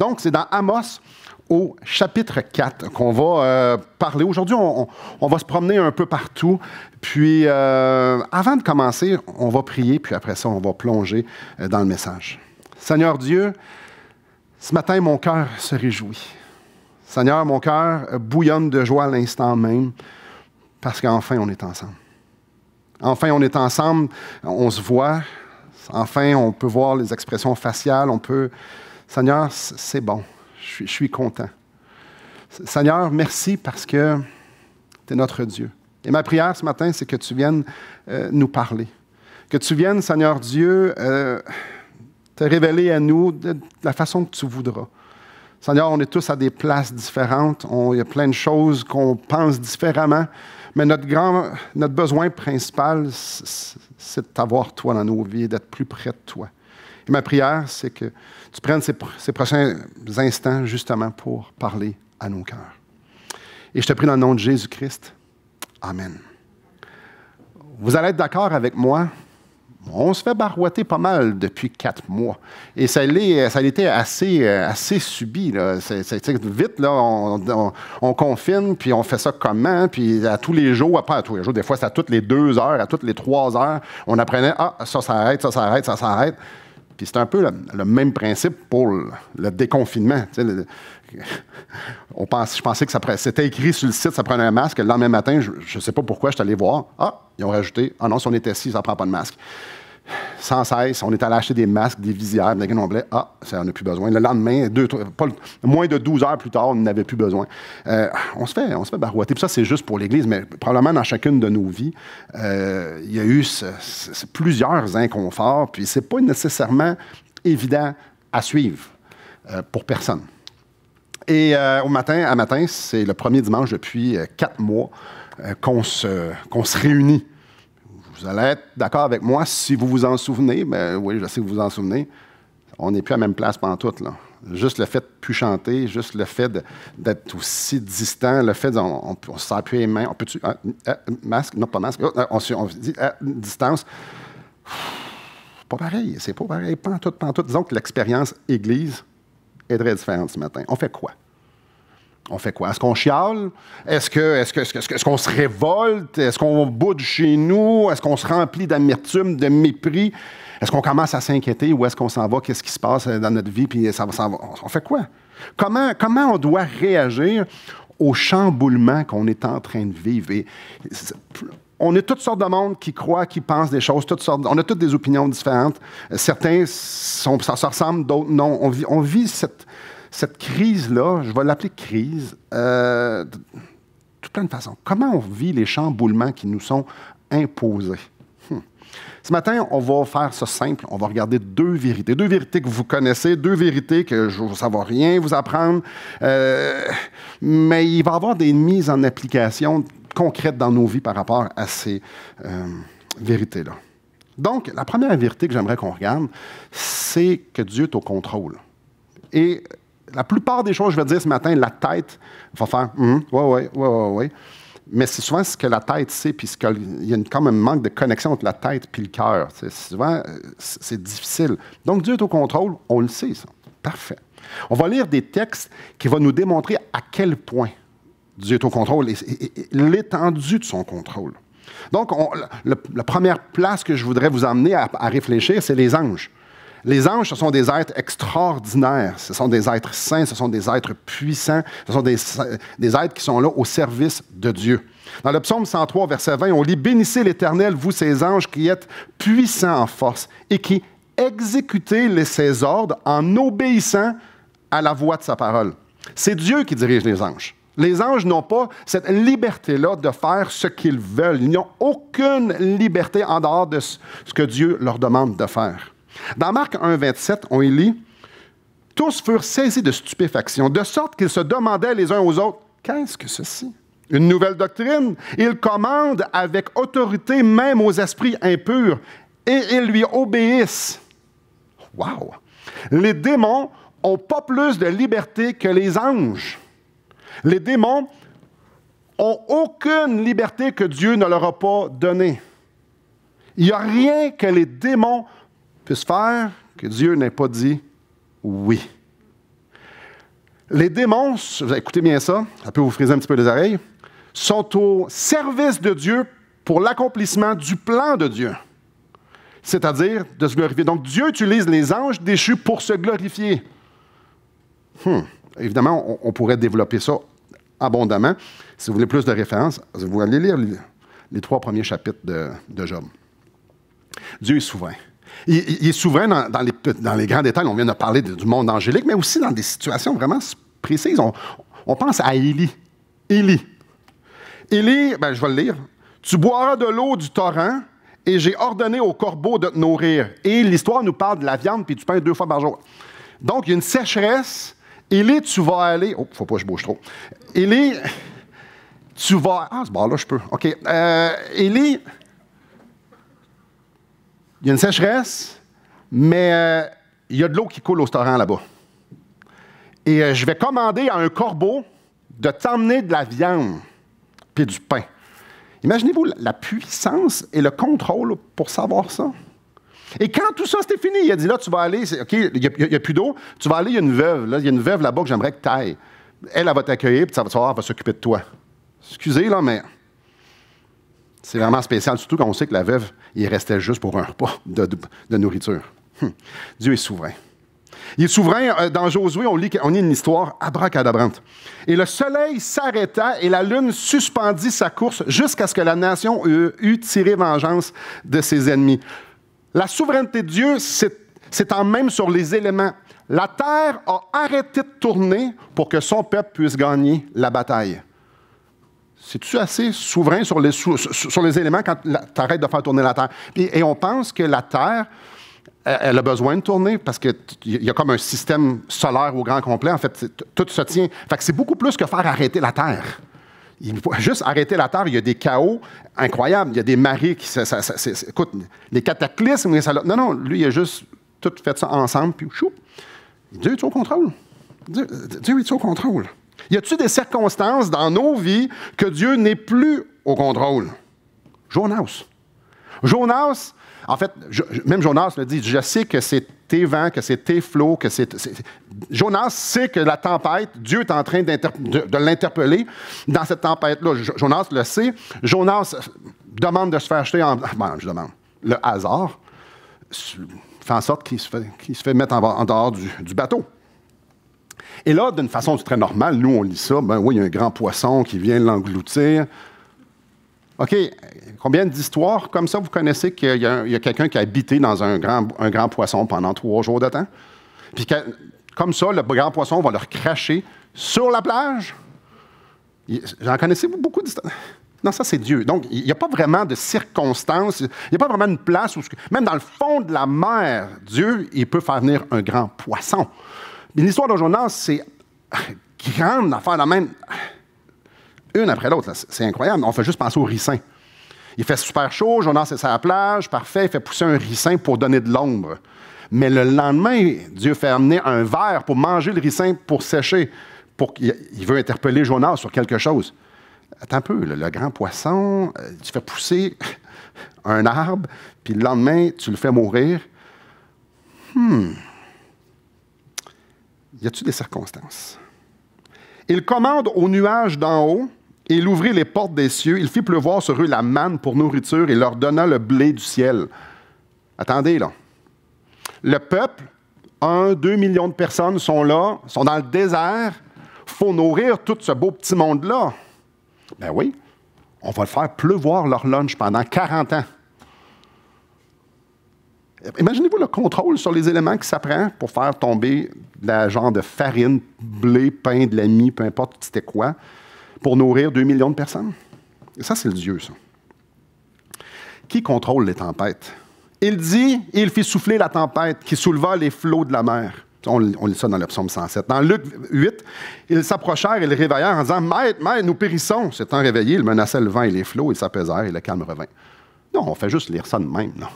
Donc, c'est dans Amos au chapitre 4 qu'on va parler. Aujourd'hui, on va se promener un peu partout. Puis, avant de commencer, on va prier, puis après ça, on va plonger dans le message. Seigneur Dieu, ce matin, mon cœur se réjouit. Seigneur, mon cœur bouillonne de joie à l'instant même, parce qu'enfin, on est ensemble. Enfin, on est ensemble, on se voit. Enfin, on peut voir les expressions faciales. Seigneur, c'est bon. Je suis content. Seigneur, merci parce que tu es notre Dieu. Et ma prière ce matin, c'est que tu viennes nous parler. Que tu viennes, Seigneur Dieu, te révéler à nous de la façon que tu voudras. Seigneur, on est tous à des places différentes. Il y a plein de choses qu'on pense différemment. Mais notre besoin principal, c'est de t'avoir, toi, dans nos vies, d'être plus près de toi. Et ma prière, c'est que tu prennes ces prochains instants, justement, pour parler à nos cœurs. Et je te prie dans le nom de Jésus-Christ. Amen. Vous allez être d'accord avec moi? On se fait barouetter pas mal depuis 4 mois. Et ça a été assez subi. Là. Vite, là, on confine, puis on fait ça comment, puis à tous les jours, pas à tous les jours, des fois c'est à toutes les 2 heures, à toutes les 3 heures, on apprenait, ça s'arrête, ça s'arrête, ça s'arrête. Puis c'est un peu le même principe pour le déconfinement. Je pensais que c'était écrit sur le site, ça prenait un masque. Le lendemain matin, je ne sais pas pourquoi, je suis allé voir. Ils ont rajouté, non, si on est assis, ça ne prend pas de masque. Sans cesse, on est allé acheter des masques, des visières, des grenouillets. Ça, on n'a plus besoin. Le lendemain, moins de 12 heures plus tard, on n'avait plus besoin. On se fait barouetter. Puis ça, c'est juste pour l'Église, mais probablement dans chacune de nos vies, il y a eu plusieurs inconforts, puis c'est pas nécessairement évident à suivre pour personne. Et à matin, c'est le premier dimanche depuis 4 mois qu'on se réunit. Vous allez être d'accord avec moi si vous vous en souvenez. Ben oui, je sais que vous vous en souvenez. On n'est plus à la même place pantoute, là. Juste le fait de ne plus chanter, juste le fait d'être aussi distant, le fait on s'appuie les mains. On peut-tu... masque? Non, pas masque. On dit distance. Pas pareil. C'est pas pareil. Pantoute. Disons que l'expérience Église est très différente ce matin. On fait quoi? Est-ce qu'on chiale? Est-ce qu'on se révolte? Est-ce qu'on boude chez nous? Est-ce qu'on se remplit d'amertume, de mépris? Est-ce qu'on commence à s'inquiéter? Où est-ce qu'on s'en va? Qu'est-ce qui se passe dans notre vie? Puis ça va. On fait quoi? Comment on doit réagir au chamboulement qu'on est en train de vivre? On est toutes sortes de monde qui croient, qui pensent des choses, on a toutes des opinions différentes. Certains, ça se ressemble, d'autres non. On vit cette crise-là, je vais l'appeler crise, de plein de façons. Comment on vit les chamboulements qui nous sont imposés? Ce matin, on va faire ça simple. On va regarder 2 vérités. 2 vérités que vous connaissez, 2 vérités que ça ne va rien vous apprendre. Mais il va y avoir des mises en application concrètes dans nos vies par rapport à ces vérités-là. Donc, la première vérité que j'aimerais qu'on regarde, c'est que Dieu est au contrôle. Et la plupart des choses, je vais dire ce matin, la tête va faire oui. Mais c'est souvent ce que la tête sait, puis il y a comme un manque de connexion entre la tête et le cœur. Souvent, c'est difficile. Donc, Dieu est au contrôle, on le sait, ça. Parfait. On va lire des textes qui vont nous démontrer à quel point Dieu est au contrôle et l'étendue de son contrôle. Donc, la première place que je voudrais vous emmener à réfléchir, c'est les anges. Les anges, ce sont des êtres extraordinaires. Ce sont des êtres saints, ce sont des êtres puissants, ce sont des êtres qui sont là au service de Dieu. Dans le psaume 103, verset 20, on lit « Bénissez l'Éternel, vous ces anges qui êtes puissants en force et qui exécutez ses ordres en obéissant à la voix de sa parole. » C'est Dieu qui dirige les anges. Les anges n'ont pas cette liberté-là de faire ce qu'ils veulent. Ils n'ont aucune liberté en dehors de ce que Dieu leur demande de faire. Dans Marc 1, 27, on y lit « Tous furent saisis de stupéfaction, de sorte qu'ils se demandaient les uns aux autres, « Qu'est-ce que ceci? Une nouvelle doctrine? Il commande avec autorité même aux esprits impurs, et ils lui obéissent. » Wow! Les démons n'ont pas plus de liberté que les anges. Les démons n'ont aucune liberté que Dieu ne leur a pas donnée. Il n'y a rien que les démons puissent faire que Dieu n'ait pas dit oui. Les démons, écoutez bien ça peut vous friser un petit peu les oreilles, sont au service de Dieu pour l'accomplissement du plan de Dieu, c'est-à-dire de se glorifier. Donc, Dieu utilise les anges déchus pour se glorifier. Évidemment, on pourrait développer ça abondamment. Si vous voulez plus de références, vous allez lire les 3 premiers chapitres de Job. Dieu est souverain. Il est souverain dans les grands détails. On vient de parler du monde angélique, mais aussi dans des situations vraiment précises. On pense à Élie. Élie, je vais le lire. « Tu boiras de l'eau du torrent, et j'ai ordonné aux corbeaux de te nourrir. » Et l'histoire nous parle de la viande puis du pain 2 fois par jour. Donc, il y a une sécheresse. Élie, tu vas aller... Oh, faut pas que je bouge trop. Élie, tu vas... Ah, ce bord-là, je peux. OK. Élie, il y a une sécheresse, mais il y a de l'eau qui coule au torrent là-bas. Et je vais commander à un corbeau de t'emmener de la viande puis du pain. Imaginez-vous la puissance et le contrôle pour savoir ça. Et quand tout ça, c'était fini, il a dit, là, tu vas aller, OK, il n'y a plus d'eau, tu vas aller, il y a une veuve, là, il y a une veuve là-bas que j'aimerais que tu ailles. Elle va t'accueillir, puis tu vas voir, elle va s'occuper de toi. Excusez, là, mais c'est vraiment spécial, surtout quand on sait que la veuve, il restait juste pour un repas de nourriture. Dieu est souverain. Il est souverain. Dans Josué, on lit une histoire abracadabrante. Et le soleil s'arrêta et la lune suspendit sa course jusqu'à ce que la nation eût tiré vengeance de ses ennemis. La souveraineté de Dieu s'étend même sur les éléments. La terre a arrêté de tourner pour que son peuple puisse gagner la bataille. C'est-tu assez souverain sur les éléments quand tu arrêtes de faire tourner la terre? Et on pense que la terre, elle a besoin de tourner parce qu'il y a comme un système solaire au grand complet. En fait, tout se tient. Fait que c'est beaucoup plus que faire arrêter la terre. Il faut juste arrêter la terre. Il y a des chaos incroyables. Il y a des marées qui... écoute, les cataclysmes... Non, lui, il a juste tout fait ça ensemble, puis chou. Dieu est au contrôle. Dieu est au contrôle. Y a-t-il des circonstances dans nos vies que Dieu n'est plus au contrôle? Jonas, en fait, même Jonas le dit, je sais que c'est tes vents, que c'est tes flots, que c'est... Jonas sait que la tempête, Dieu est en train de l'interpeller dans cette tempête-là. Jonas le sait. Jonas demande de se faire acheter je demande. Le hasard fait en sorte qu'il se fait mettre en dehors du bateau. Et là, d'une façon très normale, nous, on lit ça, oui, il y a un grand poisson qui vient l'engloutir. OK, combien d'histoires comme ça vous connaissez qu'il y a quelqu'un qui a habité dans un grand poisson pendant 3 jours de temps? Puis comme ça, le grand poisson va leur cracher sur la plage? J'en connaissez beaucoup d'histoires? Non, ça, c'est Dieu. Donc, il n'y a pas vraiment de circonstances, il n'y a pas vraiment une place où, même dans le fond de la mer, Dieu, il peut faire venir un grand poisson. Mais l'histoire de Jonas, c'est grande affaire la même, une après l'autre. C'est incroyable. On fait juste penser au ricin. Il fait super chaud, Jonas est sur la plage, parfait, il fait pousser un ricin pour donner de l'ombre. Mais le lendemain, Dieu fait amener un ver pour manger le ricin pour sécher. Il veut interpeller Jonas sur quelque chose. Attends un peu, le grand poisson, tu fais pousser un arbre, puis le lendemain, tu le fais mourir. Y a-t-il des circonstances? Il commande aux nuages d'en haut, et il ouvrit les portes des cieux. Il fit pleuvoir sur eux la manne pour nourriture et leur donna le blé du ciel. Attendez, là. Le peuple, 1-2 millions de personnes sont là, sont dans le désert. Il faut nourrir tout ce beau petit monde-là. Ben oui, on va le faire pleuvoir leur lunch pendant 40 ans. Imaginez-vous le contrôle sur les éléments que ça prend pour faire tomber la genre de farine, blé, pain, de la mie, peu importe c'était quoi, pour nourrir 2 millions de personnes. Et ça, c'est le Dieu, ça. Qui contrôle les tempêtes? Il dit, et il fit souffler la tempête qui souleva les flots de la mer. On lit ça dans le psaume 107. Dans Luc 8, ils s'approchèrent et le réveillèrent en disant « Maître, maître, nous périssons! » S'étant réveillés, ils menaçaient le vent et les flots, ils s'apaisèrent et le calme revint. Non, on fait juste lire ça de même, non.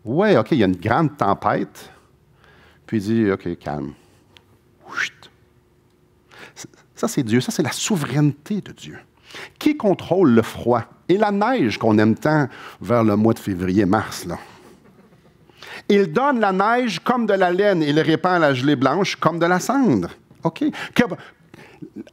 Oui, OK, il y a une grande tempête. Puis il dit, OK, calme. Ça, c'est Dieu. Ça, c'est la souveraineté de Dieu. Qui contrôle le froid et la neige qu'on aime tant vers le mois de février-mars, là? Il donne la neige comme de la laine et il répand la gelée blanche comme de la cendre. OK?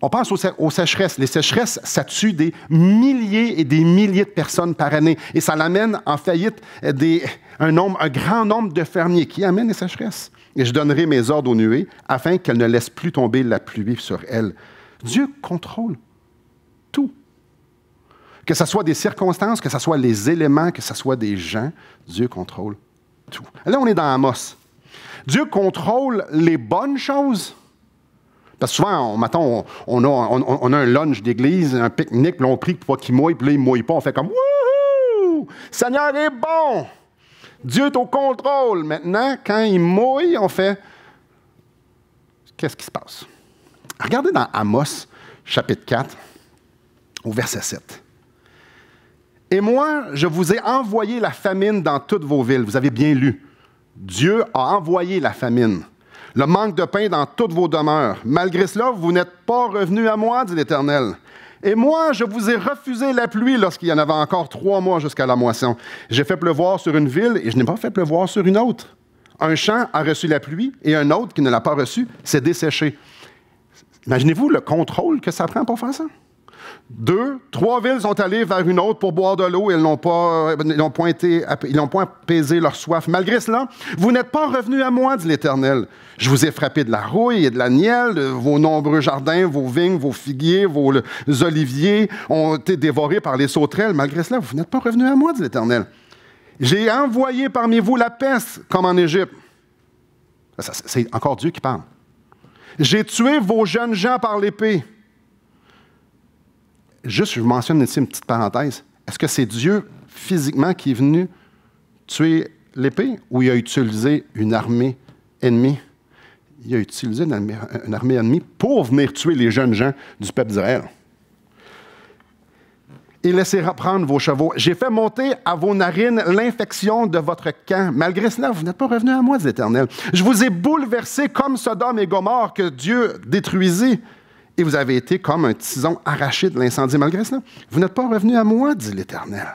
On pense aux sécheresses. Les sécheresses, ça tue des milliers et des milliers de personnes par année. Et ça l'amène en faillite un grand nombre de fermiers qui amènent les sécheresses. Et je donnerai mes ordres aux nuées afin qu'elles ne laissent plus tomber la pluie sur elles. Dieu contrôle tout. Que ce soit des circonstances, que ce soit les éléments, que ce soit des gens, Dieu contrôle tout. Là, on est dans Amos. Dieu contrôle les bonnes choses. Parce que souvent, on a un lunch d'église, un pique-nique, puis on prie pour qu'il mouille, puis là, il ne mouille pas. On fait comme « Wouhou! Seigneur est bon! Dieu est au contrôle! » Maintenant, quand il mouille, on fait « Qu'est-ce qui se passe? » Regardez dans Amos, chapitre 4, au verset 7. « Et moi, je vous ai envoyé la famine dans toutes vos villes. » Vous avez bien lu. Dieu a envoyé la famine. Le manque de pain dans toutes vos demeures. Malgré cela, vous n'êtes pas revenus à moi, dit l'Éternel. Et moi, je vous ai refusé la pluie lorsqu'il y en avait encore 3 mois jusqu'à la moisson. J'ai fait pleuvoir sur une ville et je n'ai pas fait pleuvoir sur une autre. Un champ a reçu la pluie et un autre qui ne l'a pas reçue s'est desséché. Imaginez-vous le contrôle que ça prend pour faire ça. 2, 3 villes sont allées vers une autre pour boire de l'eau et ils n'ont pas apaisé leur soif. Malgré cela, vous n'êtes pas revenus à moi, dit l'Éternel. Je vous ai frappé de la rouille et de la nielle, de vos nombreux jardins, vos vignes, vos figuiers, vos oliviers ont été dévorés par les sauterelles. Malgré cela, vous n'êtes pas revenus à moi, dit l'Éternel. J'ai envoyé parmi vous la peste, comme en Égypte. C'est encore Dieu qui parle. J'ai tué vos jeunes gens par l'épée. Juste, je mentionne ici une petite parenthèse. Est-ce que c'est Dieu, physiquement, qui est venu tuer l'épée ou il a utilisé une armée ennemie? Il a utilisé une armée ennemie pour venir tuer les jeunes gens du peuple d'Israël. Et laissez reprendre vos chevaux. J'ai fait monter à vos narines l'infection de votre camp. Malgré cela, vous n'êtes pas revenus à moi, dit l'Éternel. Je vous ai bouleversé comme Sodome et Gomorrhe que Dieu détruisit. Et vous avez été comme un tison arraché de l'incendie. Malgré cela, vous n'êtes pas revenus à moi, dit l'Éternel.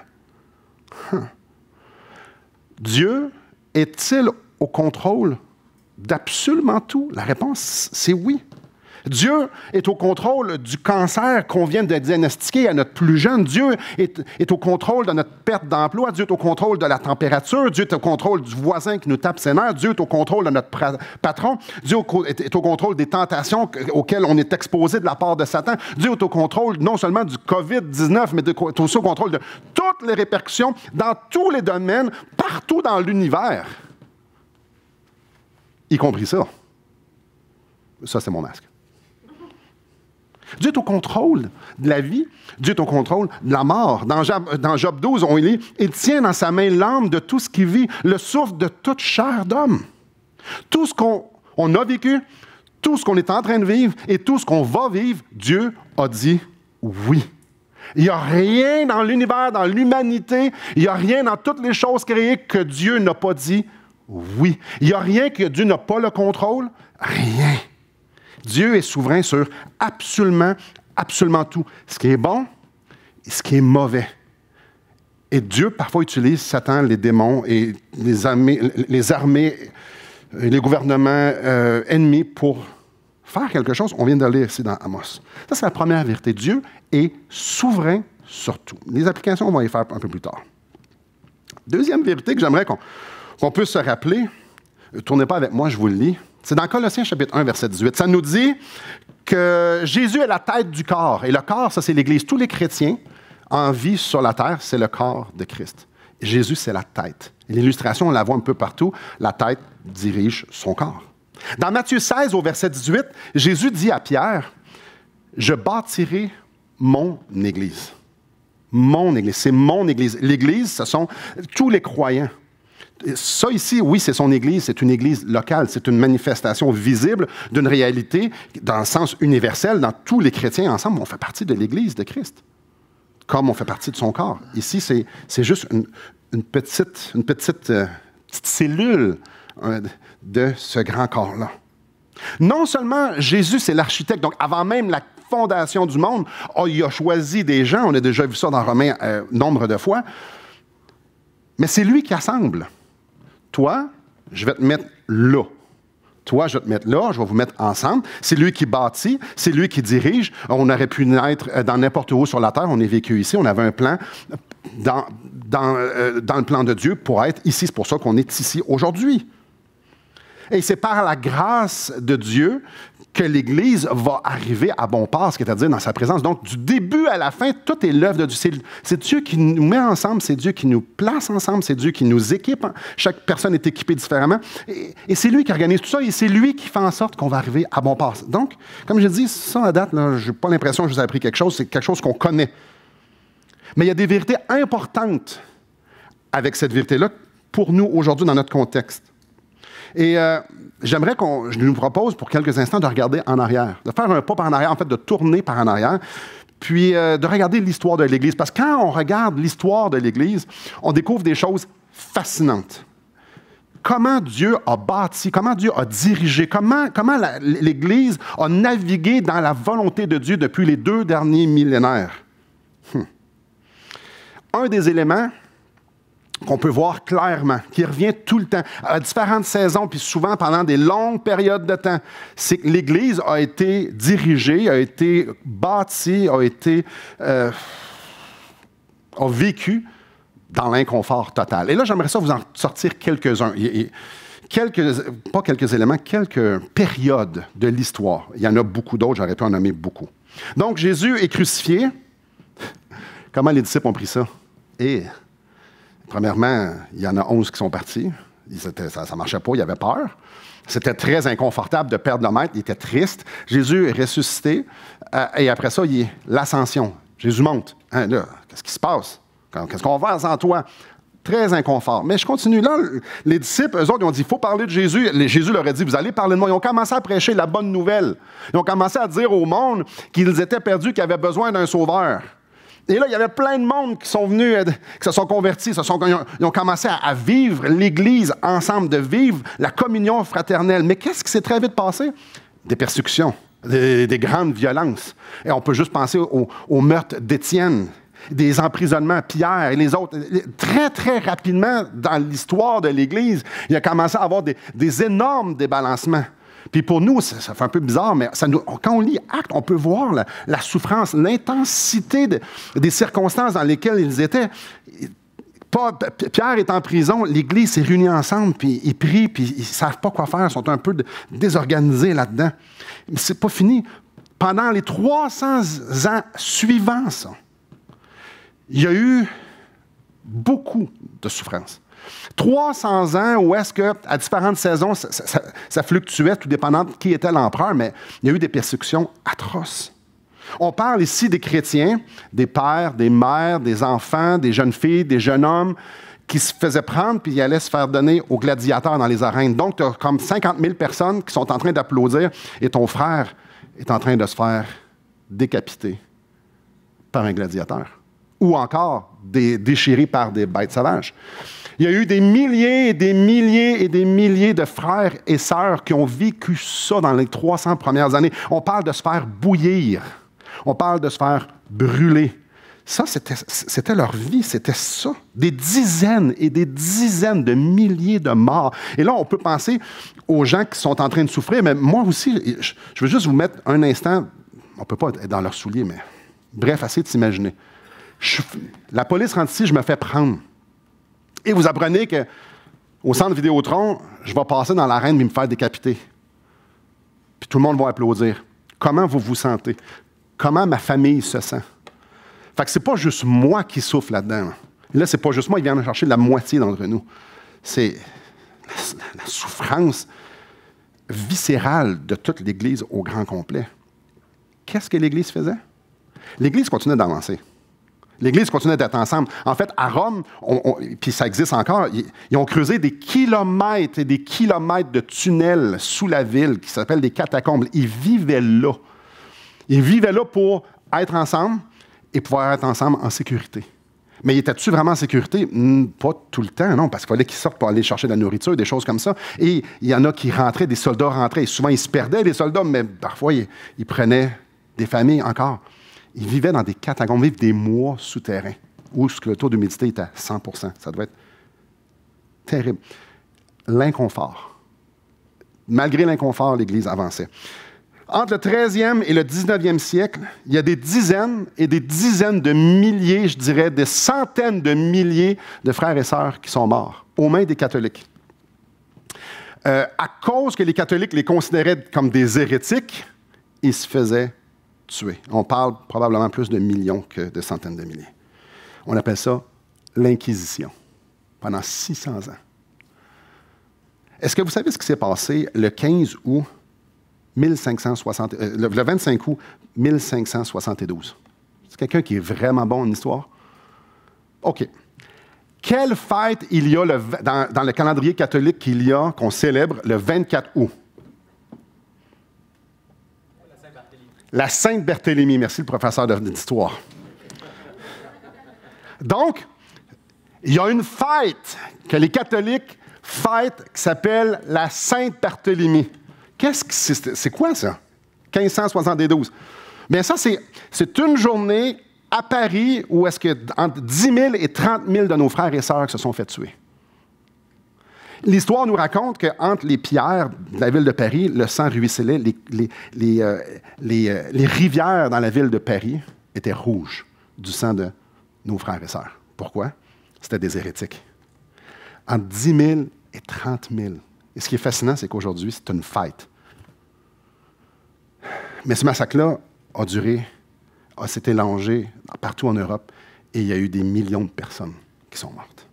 Dieu est-il au contrôle d'absolument tout? La réponse, c'est oui. Dieu est au contrôle du cancer qu'on vient de diagnostiquer à notre plus jeune. Dieu est au contrôle de notre perte d'emploi. Dieu est au contrôle de la température. Dieu est au contrôle du voisin qui nous tape ses nerfs. Dieu est au contrôle de notre patron. Dieu est au contrôle des tentations auxquelles on est exposé de la part de Satan. Dieu est au contrôle non seulement du COVID-19, mais est aussi au contrôle de toutes les répercussions dans tous les domaines, partout dans l'univers. Y compris ça. Ça, c'est mon masque. Dieu est au contrôle de la vie. Dieu est au contrôle de la mort. Dans Job 12, on lit « Il tient dans sa main l'âme de tout ce qui vit, le souffle de toute chair d'homme. » Tout ce qu'on a vécu, tout ce qu'on est en train de vivre et tout ce qu'on va vivre, Dieu a dit oui. Il n'y a rien dans l'univers, dans l'humanité, il n'y a rien dans toutes les choses créées que Dieu n'a pas dit oui. Il n'y a rien que Dieu n'a pas le contrôle. Rien. Dieu est souverain sur absolument tout. Ce qui est bon et ce qui est mauvais. Et Dieu, parfois, utilise Satan, les démons et les armées, les gouvernements ennemis pour faire quelque chose. On vient de lire ici dans Amos. Ça, c'est la première vérité. Dieu est souverain sur tout. Les applications, on va y faire un peu plus tard. Deuxième vérité que j'aimerais qu'on puisse se rappeler, tournez pas avec moi, je vous le lis. C'est dans Colossiens chapitre 1, verset 18. Ça nous dit que Jésus est la tête du corps. Et le corps, ça, c'est l'Église. Tous les chrétiens en vie sur la terre, c'est le corps de Christ. Et Jésus, c'est la tête. Et l'illustration, on la voit un peu partout. La tête dirige son corps. Dans Matthieu 16, au verset 18, Jésus dit à Pierre, « Je bâtirai mon Église. » Mon Église, c'est mon Église. L'Église, ce sont tous les croyants. Ça ici, oui, c'est son Église, c'est une Église locale, c'est une manifestation visible d'une réalité dans le sens universel. Dans tous les chrétiens ensemble, on fait partie de l'Église de Christ, comme on fait partie de son corps. Ici, c'est juste une petite cellule de ce grand corps-là. Non seulement Jésus, c'est l'architecte, donc avant même la fondation du monde, il a choisi des gens, on a déjà vu ça dans Romains nombre de fois, mais c'est lui qui assemble. Toi, je vais te mettre là. Toi, je vais te mettre là, je vais vous mettre ensemble. C'est lui qui bâtit, c'est lui qui dirige. On aurait pu naître dans n'importe où sur la terre. On est vécu ici. On avait un plan dans le plan de Dieu pour être ici. C'est pour ça qu'on est ici aujourd'hui. Et c'est par la grâce de Dieu que l'Église va arriver à bon port, c'est-à-dire dans sa présence. Donc, du début à la fin, tout est l'œuvre de Dieu. C'est Dieu qui nous met ensemble, c'est Dieu qui nous place ensemble, c'est Dieu qui nous équipe. Chaque personne est équipée différemment. Et c'est lui qui organise tout ça, et c'est lui qui fait en sorte qu'on va arriver à bon port. Donc, comme je dis, ça à date, je n'ai pas l'impression que je vous ai appris quelque chose, c'est quelque chose qu'on connaît. Mais il y a des vérités importantes avec cette vérité-là pour nous aujourd'hui dans notre contexte. Et j'aimerais je nous propose pour quelques instants de regarder en arrière, de faire un pas par en arrière, en fait, de tourner par en arrière, puis de regarder l'histoire de l'Église. Parce que quand on regarde l'histoire de l'Église, on découvre des choses fascinantes. Comment Dieu a bâti, comment Dieu a dirigé, comment l'Église a navigué dans la volonté de Dieu depuis les 2 derniers millénaires. Un des éléments qu'on peut voir clairement, qui revient tout le temps, à différentes saisons, puis souvent pendant des longues périodes de temps, c'est que l'Église a été dirigée, a été bâtie, a vécu dans l'inconfort total. Et là, j'aimerais ça vous en sortir quelques-uns. Pas quelques éléments, quelques périodes de l'histoire. Il y en a beaucoup d'autres, j'aurais pu en nommer beaucoup. Donc, Jésus est crucifié. Comment les disciples ont pris ça? Premièrement, il y en a 11 qui sont partis. Ça ne marchait pas, il avait peur. C'était très inconfortable de perdre le maître. Il était triste. Jésus est ressuscité. Et après ça, il y a l'ascension. Jésus monte. Hein, là, qu'est-ce qui se passe? Qu'est-ce qu'on va faire sans toi? Très inconfort. Mais je continue. Là, les disciples, eux autres, ils ont dit, il faut parler de Jésus. Jésus leur a dit, vous allez parler de moi. Ils ont commencé à prêcher la bonne nouvelle. Ils ont commencé à dire au monde qu'ils étaient perdus, qu'ils avaient besoin d'un sauveur. Et là, il y avait plein de monde qui sont venus, qui se sont convertis, ils ont commencé à vivre l'Église ensemble, de vivre la communion fraternelle. Mais qu'est-ce qui s'est très vite passé? Des persécutions, des grandes violences. Et on peut juste penser au meurtre d'Étienne, des emprisonnements, Pierre et les autres. Très, très rapidement, dans l'histoire de l'Église, il a commencé à avoir des énormes débalancements. Puis pour nous, ça fait un peu bizarre, mais quand on lit Actes, on peut voir la souffrance, l'intensité des circonstances dans lesquelles ils étaient. Pierre est en prison, l'Église s'est réunie ensemble, puis ils prient, puis ils ne savent pas quoi faire, ils sont un peu désorganisés là-dedans. Mais c'est pas fini. Pendant les 300 ans suivants, ça, il y a eu beaucoup de souffrance. 300 ans où est-ce qu'à différentes saisons, ça fluctuait, tout dépendant de qui était l'empereur, mais il y a eu des persécutions atroces. On parle ici des chrétiens, des pères, des mères, des enfants, des jeunes filles, des jeunes hommes qui se faisaient prendre puis ils allaient se faire donner aux gladiateurs dans les arènes. Donc, tu as comme 50 000 personnes qui sont en train d'applaudir et ton frère est en train de se faire décapiter par un gladiateur. Ou encore déchiré par des bêtes sauvages. Il y a eu des milliers et des milliers et des milliers de frères et sœurs qui ont vécu ça dans les 300 premières années. On parle de se faire bouillir. On parle de se faire brûler. Ça, c'était leur vie, c'était ça. Des dizaines et des dizaines de milliers de morts. Et là, on peut penser aux gens qui sont en train de souffrir, mais moi aussi, je veux juste vous mettre un instant, on ne peut pas être dans leurs souliers, mais bref, assez de s'imaginer. La police rentre ici, je me fais prendre. Et vous apprenez qu'au centre Vidéotron, je vais passer dans l'arène et me faire décapiter. Puis tout le monde va applaudir. Comment vous vous sentez? Comment ma famille se sent? Fait que c'est pas juste moi qui souffre là-dedans. Là, c'est pas juste moi, il vient chercher la moitié d'entre nous. C'est la souffrance viscérale de toute l'Église au grand complet. Qu'est-ce que l'Église faisait? L'Église continuait d'avancer. L'Église continuait d'être ensemble. En fait, à Rome, puis ça existe encore, ils ont creusé des kilomètres et des kilomètres de tunnels sous la ville qui s'appellent des catacombes. Ils vivaient là. Ils vivaient là pour être ensemble et pouvoir être ensemble en sécurité. Mais étaient-tu vraiment en sécurité? Pas tout le temps, non, parce qu'il fallait qu'ils sortent pour aller chercher de la nourriture, des choses comme ça. Et il y en a qui rentraient, des soldats rentraient. Et souvent, ils se perdaient, les soldats, mais parfois, ils prenaient des familles encore. Ils vivaient dans des catacombes, vivent des mois souterrains, où le taux d'humidité est à 100 %. Ça doit être terrible. l'inconfort. Malgré l'inconfort, l'Église avançait. Entre le 13e et le 19e siècle, il y a des dizaines et des dizaines de milliers, je dirais, des centaines de milliers de frères et sœurs qui sont morts aux mains des catholiques. À cause que les catholiques les considéraient comme des hérétiques, ils se faisaient tuer. On parle probablement plus de millions que de centaines de milliers. On appelle ça l'Inquisition, pendant 600 ans. Est-ce que vous savez ce qui s'est passé le 15 août 1560, le 25 août 1572? C'est quelqu'un qui est vraiment bon en histoire? OK. Quelle fête il y a dans le calendrier catholique qu'on célèbre le 24 août? La Sainte-Barthélemy. Merci, le professeur d'histoire. Donc, il y a une fête que les catholiques fêtent qui s'appelle la Sainte-Barthélemy. C'est quoi ça? 1572. Bien, ça, c'est une journée à Paris où est-ce que entre 10 000 et 30 000 de nos frères et sœurs se sont fait tuer. L'histoire nous raconte qu'entre les pierres de la ville de Paris, le sang ruisselait, les rivières dans la ville de Paris étaient rouges du sang de nos frères et sœurs. Pourquoi? C'était des hérétiques. Entre 10 000 et 30 000. Et ce qui est fascinant, c'est qu'aujourd'hui, c'est une fête. Mais ce massacre-là s'est élangé partout en Europe et il y a eu des millions de personnes qui sont mortes.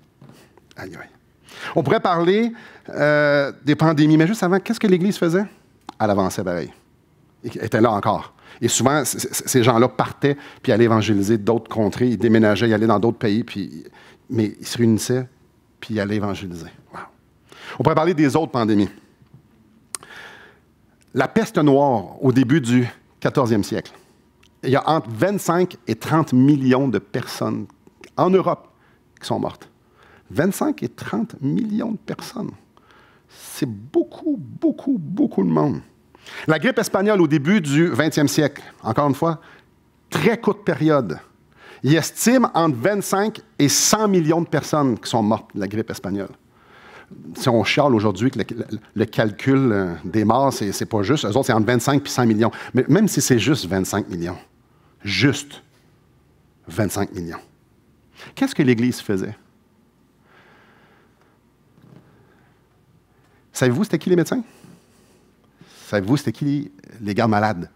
Aïe, aïe. On pourrait parler des pandémies, mais juste avant, qu'est-ce que l'Église faisait? Elle avançait pareil. Elle était là encore. Et souvent, ces gens-là partaient puis allaient évangéliser d'autres contrées. Ils déménageaient, ils allaient dans d'autres pays, mais ils se réunissaient puis ils allaient évangéliser. Wow. On pourrait parler des autres pandémies. La peste noire, au début du 14e siècle. Il y a entre 25 et 30 millions de personnes en Europe qui sont mortes. 25 et 30 millions de personnes. C'est beaucoup, beaucoup, beaucoup de monde. La grippe espagnole au début du 20e siècle, encore une fois, très courte période. Il estime entre 25 et 100 millions de personnes qui sont mortes de la grippe espagnole. Si on chiale aujourd'hui que le calcul des morts, c'est pas juste. Eux autres, c'est entre 25 et 100 millions. Mais même si c'est juste 25 millions, juste 25 millions. Qu'est-ce que l'Église faisait? Savez-vous c'était qui les médecins? Savez-vous c'était qui les gardes malades?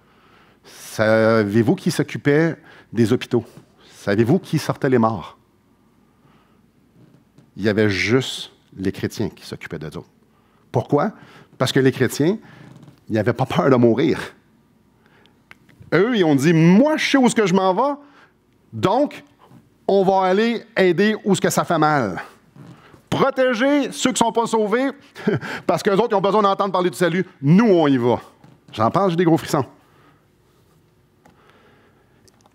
Savez-vous qui s'occupait des hôpitaux? Savez-vous qui sortait les morts? Il y avait juste les chrétiens qui s'occupaient d'eux autres. Pourquoi? Parce que les chrétiens, ils n'avaient pas peur de mourir. Eux, ils ont dit, moi, je sais où est-ce que je m'en vais, donc, on va aller aider où est-ce que ça fait mal. Protéger ceux qui ne sont pas sauvés, parce qu'eux autres, ils ont besoin d'entendre parler du salut. Nous, on y va. J'en parle, j'ai des gros frissons.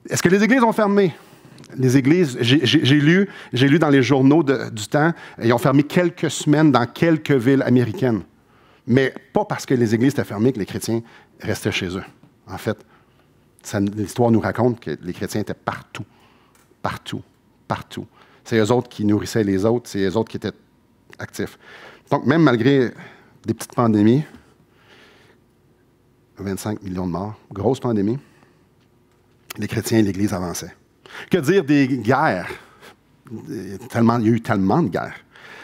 Est-ce que les églises ont fermé? Les églises, j'ai lu dans les journaux du temps, ils ont fermé quelques semaines dans quelques villes américaines. Mais pas parce que les églises étaient fermées que les chrétiens restaient chez eux. En fait, l'histoire nous raconte que les chrétiens étaient partout. Partout. Partout. C'est eux autres qui nourrissaient les autres, c'est eux autres qui étaient actifs. Donc, même malgré des petites pandémies, 25 millions de morts, grosse pandémie, les chrétiens et l'Église avançaient. Que dire des guerres? Il y a eu tellement de guerres.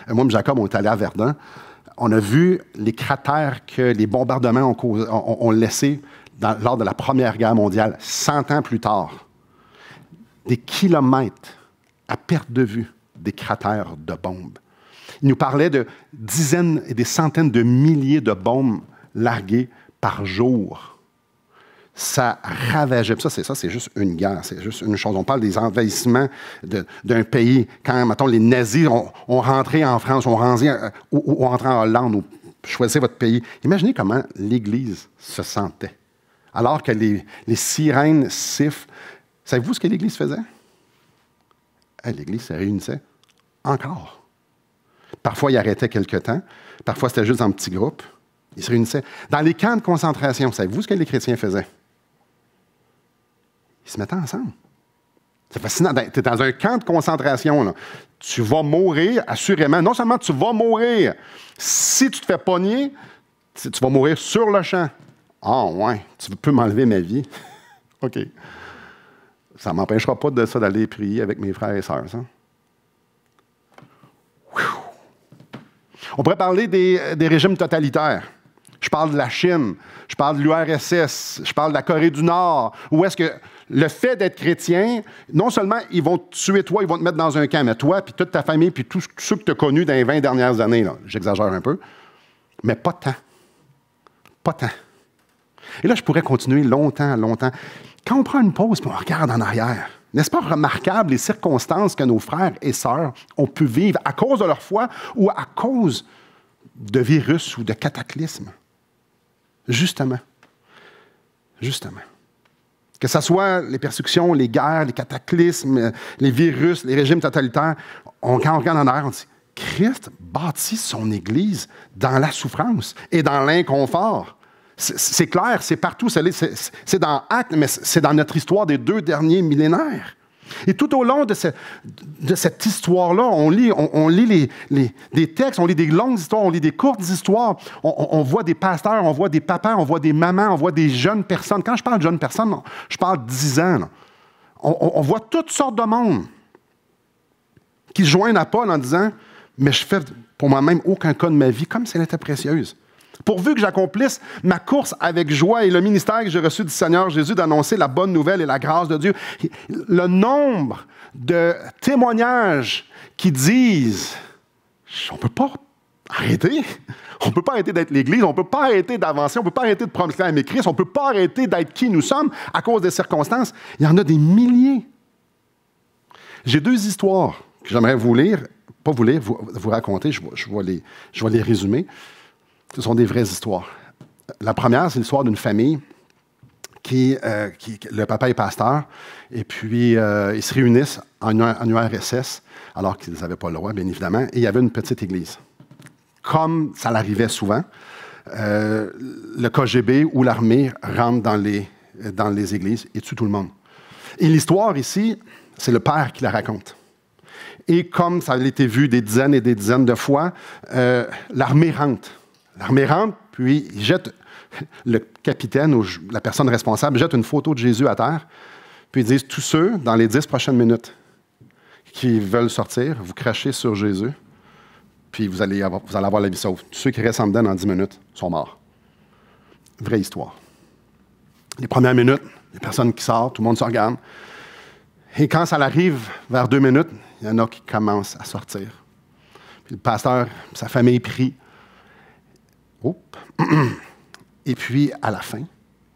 Moi et Jacob, on est allés à Verdun. On a vu les cratères que les bombardements ont laissés lors de la Première Guerre mondiale, 100 ans plus tard. Des kilomètres à perte de vue, des cratères de bombes. Il nous parlait de dizaines et des centaines de milliers de bombes larguées par jour. Ça ravageait. Ça, c'est juste une guerre, c'est juste une chose. On parle des envahissements d'un pays. Quand, mettons, les nazis ont rentré en France, ont rentré en Hollande, ou choisi votre pays. Imaginez comment l'Église se sentait. Alors que les sirènes sifflent. Savez-vous ce que l'Église faisait? L'Église se réunissait encore. Parfois, il arrêtait quelque temps. Parfois, c'était juste en petits groupes. Ils se réunissaient. Dans les camps de concentration, savez-vous ce que les chrétiens faisaient? Ils se mettaient ensemble. C'est fascinant. Tu es dans un camp de concentration, là. Tu vas mourir, assurément. Non seulement tu vas mourir, si tu te fais pogner, tu vas mourir sur le champ. Ah, ouais, tu peux m'enlever ma vie. OK. Ça ne m'empêchera pas de ça d'aller prier avec mes frères et sœurs, ça. On pourrait parler des régimes totalitaires. Je parle de la Chine, je parle de l'URSS, je parle de la Corée du Nord, où est-ce que le fait d'être chrétien, non seulement ils vont te tuer toi, ils vont te mettre dans un camp, mais toi, puis toute ta famille, puis tous ceux que tu as connus dans les 20 dernières années, là, j'exagère un peu, mais pas tant. Pas tant. Et là, je pourrais continuer longtemps, longtemps. Quand on prend une pause et on regarde en arrière, n'est-ce pas remarquable les circonstances que nos frères et sœurs ont pu vivre à cause de leur foi ou à cause de virus ou de cataclysmes? Justement. Justement. Que ce soit les persécutions, les guerres, les cataclysmes, les virus, les régimes totalitaires, quand on regarde en arrière, on dit « Christ bâtit son Église dans la souffrance et dans l'inconfort. » C'est clair, c'est partout, c'est dans Actes, mais c'est dans notre histoire des 2 derniers millénaires. Et tout au long de cette histoire-là, on lit des textes, on lit des longues histoires, on lit des courtes histoires, on voit des pasteurs, on voit des papas, on voit des mamans, on voit des jeunes personnes. Quand je parle de jeunes personnes, je parle de 10 ans. Là. On voit toutes sortes de monde qui se joignent à Paul en disant « Mais je fais pour moi-même aucun cas de ma vie comme si elle était précieuse. » Pourvu que j'accomplisse ma course avec joie et le ministère que j'ai reçu du Seigneur Jésus d'annoncer la bonne nouvelle et la grâce de Dieu. Le nombre de témoignages qui disent on ne peut pas arrêter. On ne peut pas arrêter d'être l'Église, on ne peut pas arrêter d'avancer, on ne peut pas arrêter de proclamer Christ, on ne peut pas arrêter d'être qui nous sommes à cause des circonstances. Il y en a des milliers. J'ai 2 histoires que j'aimerais vous lire, pas vous lire, vous raconter, je vais les résumer. Ce sont des vraies histoires. La première, c'est l'histoire d'une famille le papa est pasteur, et puis ils se réunissent en URSS, alors qu'ils n'avaient pas le droit, bien évidemment, et il y avait une petite église. Comme ça l'arrivait souvent, le KGB ou l'armée rentre dans les églises et tue tout le monde. Et l'histoire ici, c'est le père qui la raconte. Et comme ça a été vu des dizaines et des dizaines de fois, l'armée rentre. L'armée rentre, puis il jette, le capitaine ou la personne responsable jette une photo de Jésus à terre, puis ils disent, tous ceux, dans les 10 prochaines minutes, qui veulent sortir, vous crachez sur Jésus, puis vous allez avoir la vie sauve. Tous ceux qui restent en dedans dans 10 minutes sont morts. Vraie histoire. Les premières minutes, les personnes qui sortent, tout le monde se regarde. Et quand ça arrive vers 2 minutes, il y en a qui commencent à sortir. Puis le pasteur, sa famille prie. Et puis, à la fin,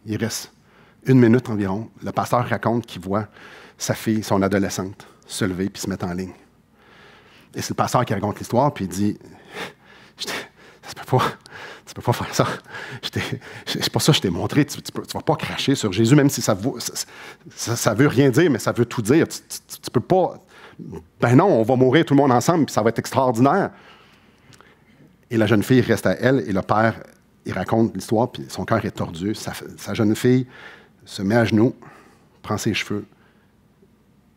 il reste 1 minute environ. Le pasteur raconte qu'il voit sa fille, son adolescente, se lever puis se mettre en ligne. Et c'est le pasteur qui raconte l'histoire, puis il dit « Tu peux pas faire ça. C'est pas ça que je t'ai montré. Tu vas pas cracher sur Jésus, même si ça veut rien dire, mais ça veut tout dire. Tu peux pas... Ben non, on va mourir tout le monde ensemble, puis ça va être extraordinaire. » Et la jeune fille reste à elle, et le père, il raconte l'histoire, puis son cœur est tordu. Sa jeune fille se met à genoux, prend ses cheveux,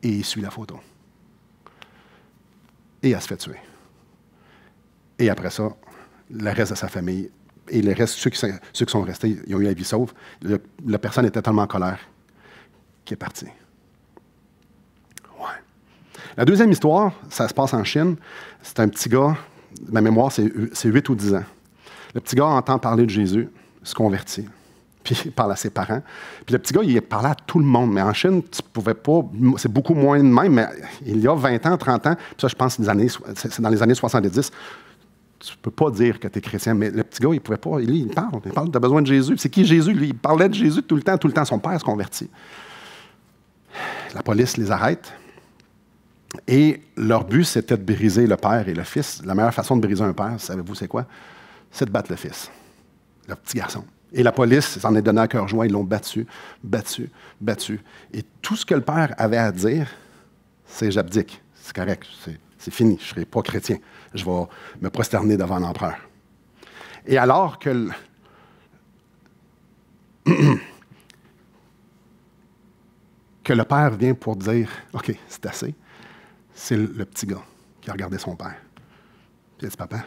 et il suit la photo. Et elle se fait tuer. Et après ça, le reste de sa famille, et le reste, ceux qui sont restés, ils ont eu la vie sauve. La personne était tellement en colère qu'il est parti. Ouais. La deuxième histoire, ça se passe en Chine. C'est un petit gars, ma mémoire, c'est 8 ou 10 ans. Le petit gars entend parler de Jésus, se convertit, puis il parle à ses parents. Puis le petit gars, il parlait à tout le monde. Mais en Chine, tu pouvais pas... C'est beaucoup moins de même, mais il y a 20 ans, 30 ans, puis ça, je pense, c'est dans les années 70, tu peux pas dire que tu es chrétien, mais le petit gars, il pouvait pas... Il parle, tu as besoin de Jésus. C'est qui Jésus? Lui, il parlait de Jésus tout le temps. Son père se convertit. La police les arrête. Et leur but, c'était de briser le père et le fils. La meilleure façon de briser un père, savez-vous c'est quoi? C'est de battre le fils, le petit garçon. Et la police s'en est donné à cœur joie. Ils l'ont battu. Et tout ce que le père avait à dire, c'est j'abdique. C'est correct. C'est fini. Je ne serai pas chrétien. Je vais me prosterner devant l'empereur. Et alors que que le père vient pour dire « OK, c'est assez », c'est le petit gars qui a regardé son père. Puis il a dit « Papa,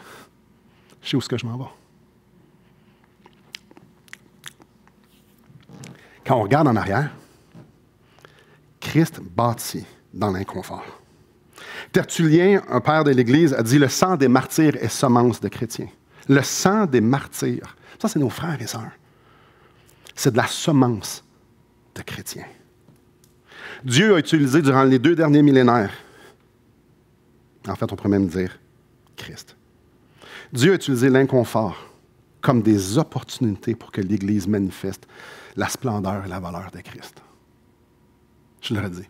je sais où est-ce que je m'en vais. » Quand on regarde en arrière, Christ bâtit dans l'inconfort. Tertullien, un père de l'Église, a dit « Le sang des martyrs est semence de chrétiens. » Le sang des martyrs, ça c'est nos frères et sœurs. C'est de la semence de chrétiens. Dieu a utilisé durant les 2 derniers millénaires, en fait on pourrait même dire Christ. Dieu a utilisé l'inconfort comme des opportunités pour que l'Église manifeste la splendeur et la valeur de Christ. Je le redis.